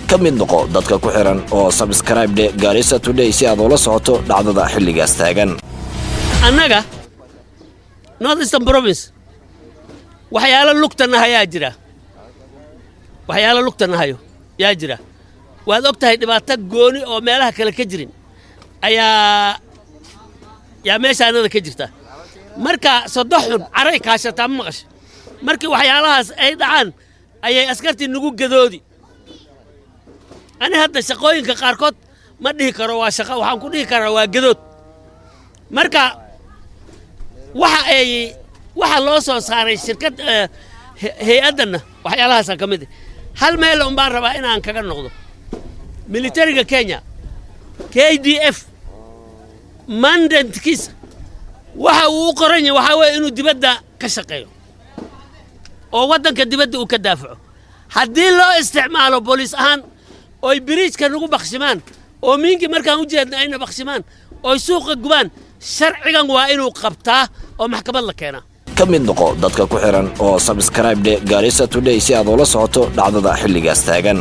ka mid noqo dadka ku xiran oo subscribe de Garissa Today si aad ula socoto dhacdada xilligaas taagan. annaga North Eastern Province waxyaalo lugtana hayaa jira waxyaalo lugtana hayo yaa jira waad ogtahay dhibaato gooni oo meelaha kale ka jirin ayaa meeshaanada ka jirta marka sodoxun caray kaashata maqash markii waxyaalahaas ay dhacaan ayay askartii nagu gadoodi ani hadda shaqooyinka qaarkood ma dhihi karo waa shaqo waxaan ku dhihi karaa waa gadood marka waxa loo soo saaray shirkad hay'adana waxyaalahaas ka mid hal meel un baan rabaa inaan kaga noqdo militariga Kenya KDF mandantkiisa waxa uu qoran yahay waxa weeye inuu dibadda ka shaqeeyo oo wadanka dibadda uu ka daafaco haddii loo isticmaalo booliis ahaan oo biriijka nagu bakhsimaan oo miinki markaan u jeedna ayna bakhsimaan oo suuqa gubaan sharcigan waa inuu qabtaa oo maxkamad la keenaa ka mid noqo dadka ku xiran oo subscribe de Garissa Today si aad ula socoto dhacdada xilligaas taagan.